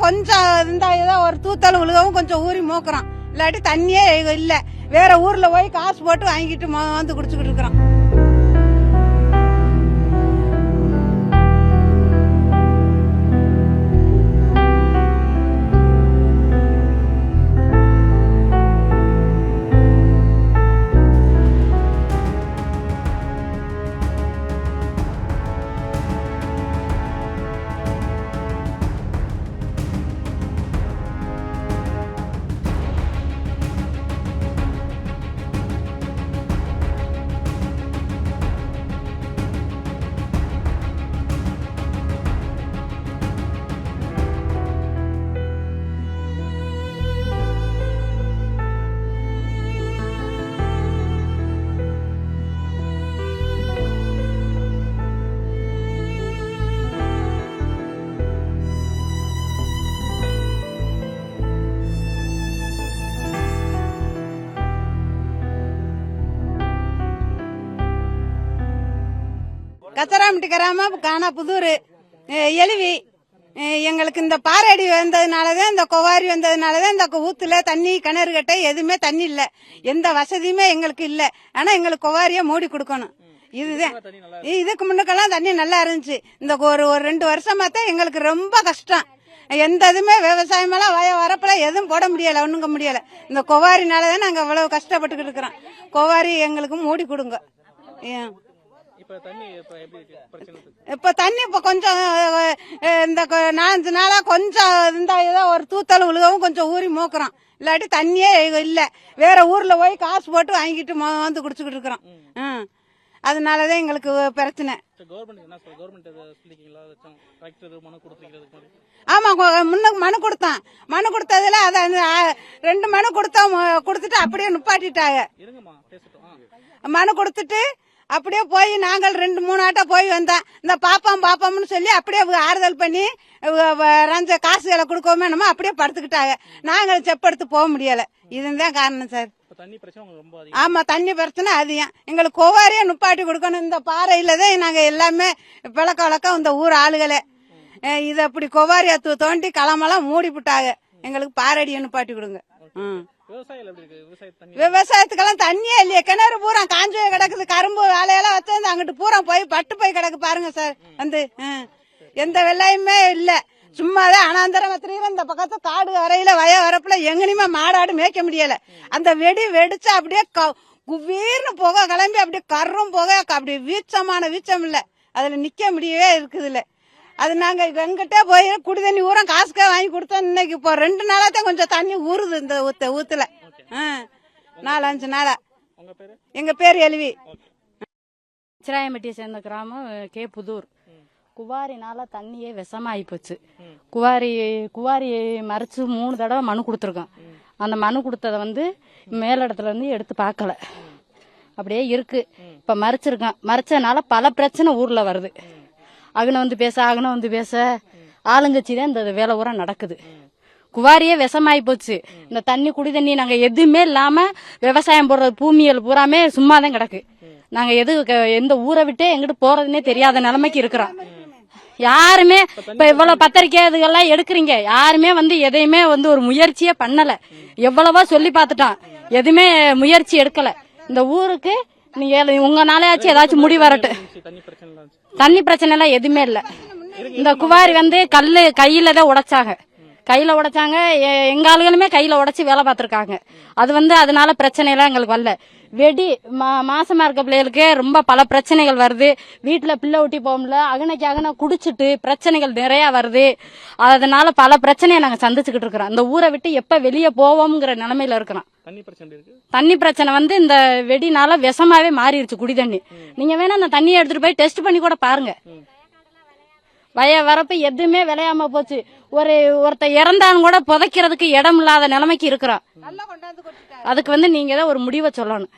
கொஞ்சம் இருந்தா ஏதோ ஒரு தூத்தல் உழுகவும் கொஞ்சம் ஊறி மோக்குறோம். இல்லாட்டி தண்ணியே இல்ல. வேற ஊர்ல போய் காசு போட்டு வாங்கிட்டு வந்து குடிச்சுக்கிட்டு இருக்கிறோம். கச்சராம்பட்டி கிராமம் காணாப்புதூர் எலுவி. எங்களுக்கு இந்த பாறையடி வந்ததுனாலதான், இந்த கொவாரி வந்ததுனாலதான் இந்த ஊத்துல தண்ணி, கிணறு கட்ட எதுவுமே தண்ணி இல்ல. எந்த வசதியுமே எங்களுக்கு இல்ல. ஆனா எங்களுக்கு கொவாரியா மூடி கொடுக்கணும். இதுதான். இதுக்கு முன்னுக்கெல்லாம் தண்ணி நல்லா இருந்துச்சு. இந்த ஒரு 2 வருஷமா தான் எங்களுக்கு ரொம்ப கஷ்டம். எந்த இதுமே விவசாயமெல்லாம் வரப்பல எதுவும் போட முடியல, ஒண்ணுங்க முடியல. இந்த கொவாரினாலதான் நாங்க இவ்வளவு கஷ்டப்பட்டுக்கிட்டு இருக்கிறோம். கொவாரி எங்களுக்கு மூடி கொடுங்க. இப்ப தண்ணி இப்ப கொஞ்சம் இந்த 4 நாளா கொஞ்சம் இருந்தா ஏதோ ஒரு தூத்தல் உழுகவும் கொஞ்சம் ஊறி மோக்குறோம். இல்லாட்டி தண்ணியே இல்ல. வேற ஊர்ல போய் காசு போட்டு வாங்கிட்டு வந்து குடிச்சுக்கிட்டு இருக்கிறோம். அதனாலதான் எங்களுக்கு பிரச்சனை. ஆமா, முன்னுக்கு மனு கொடுத்தான். மனு கொடுத்ததுல அத 2 மனு கொடுத்துட்டு அப்படியே நிப்பாட்டிட்டாங்க. மனு கொடுத்துட்டு அப்படியே போய் நாங்கள் 2-3 ஆட்டா போய் வந்தோம். இந்த பாப்பாம்னு சொல்லி அப்படியே ஆறுதல் பண்ணி ரஞ்ச காசுகளை கொடுக்கவே நம்ம அப்படியே படுத்துக்கிட்டாங்க. நாங்கள் செப்படுத்து போக முடியல. இதுதான் காரணம் சார். ஆமா, தண்ணி பிரச்சனை அதிகம். எங்களுக்கு கொவாரியா நுப்பாட்டி கொடுக்கணும். இந்த பாறையில தான் நாங்க எல்லாமே வழக்கம் இந்த ஊர் ஆளுகளே. இது அப்படி கொவாரியா தோண்டி களமெல்லாம் மூடி விட்டாங்க. எங்களுக்கு பாறையடியை நுப்பாட்டி கொடுங்க. விவசாயத்துக்கெல்லாம் தண்ணியே இல்லையே. கிணறு பூரா காஞ்சு கிடக்குது. கரும்பு வேலையெல்லாம் வச்சு அங்கிட்டு பூரா போய் போய் கிடக்கு பாருங்க சார். எந்த வெள்ளாயுமே இல்ல. சும்மாதான் அனாந்தரம் இந்த பக்கத்து காடு வரையில வரப்புல எங்கனையுமே மாடாடு மேய்க்க முடியல. அந்த வெடிச்சா அப்படியே குவீர்னு புகை கிளம்பி அப்படியே கரும் புகை, அப்படி வீச்சம் இல்ல. அதுல நிக்க முடியவே இருக்குது இல்ல. அது நாங்க எங்கிட்ட போய் குடி தண்ணி ஊரா காசுக்கா வாங்கி கொடுத்தோம். இன்னைக்கு இப்போ 2 நாளாத்தான் கொஞ்சம் தண்ணி ஊறுது இந்த ஊத்துல. 4-5 நாளா. எங்க பேர் எலுவி. சிராயம்பட்டியை சேர்ந்த கிராமம் கேப்புதூர். குவாரினால தண்ணியே விஷமாயி போச்சு. குவாரி மறைச்சு 3 தடவை மனு கொடுத்துருக்கோம். அந்த மனு கொடுத்ததை மேலிடத்துல எடுத்து பார்க்கல, அப்படியே இருக்கு. இப்ப மறைச்சிருக்கோம். மறைச்சதுனால பல பிரச்சனை ஊர்ல வருது. அகன பேச ஆளுங்கட்சிதான் இந்த வேலை ஊரா நடக்குது. குவாரியே விஷமாயி போச்சு. இந்த தண்ணி, குடி தண்ணி நாங்க எதுவுமே இல்லாம விவசாயம் போடுறது பூமியல் பூராமே சும்மாதான் கிடக்கு. நாங்க எந்த ஊரை விட்டே எங்கிட்டு போறதுன்னே தெரியாத நிலைமைக்கு இருக்கிறோம். யாருமே இப்ப இவ்வளவு பத்திரிக்கை இதுகெல்லாம் எடுக்கிறீங்க, யாருமே எதையுமே ஒரு முயற்சியே பண்ணல. எவ்வளவோ சொல்லி பாத்துட்டோம், எதுவுமே முயற்சி எடுக்கல. இந்த ஊருக்கு நீங்க உங்களாச்சும் ஏதாச்சும் முடி வரட்டு. தண்ணி பிரச்சனை எல்லாம் எதுவுமே இல்ல. இந்த குவாரி கையில தான் உடைச்சாங்க. எங்க ஆளுகளுமே கையில உடைச்சு வேலை பார்த்திருக்காங்க. அது அதனால பிரச்சனை எல்லாம் எங்களுக்கு வரல. வெடி மாசமா இருக்க பிள்ளைகளுக்கு ரொம்ப பல பிரச்சனைகள் வருது. வீட்டுல பிள்ளை ஊட்டி போக முடியல. அகன குடிச்சிட்டு பிரச்சனைகள் நிறைய வருது. அதனால பல பிரச்சனையை நாங்க சந்திச்சுக்கிட்டு இருக்கிறோம். இந்த ஊரை விட்டு எப்ப வெளியே போவோம்ங்கிற நிலைமையில இருக்கிறோம். தண்ணி பிரச்சனை இந்த வெடினால விஷமாவே மாறிடுச்சு குடி தண்ணி. நீங்க வேணா அந்த தண்ணியை எடுத்துட்டு போய் டெஸ்ட் பண்ணி கூட பாருங்க. வரப்பு எதுவுமே விளையாம போச்சு. ஒருத்த இறந்தாலும் கூட புதைக்கிறதுக்கு இடம் இல்லாத நிலைமைக்கு இருக்கிறோம். அதுக்கு நீங்க தான் ஒரு முடிவை சொல்லணும்.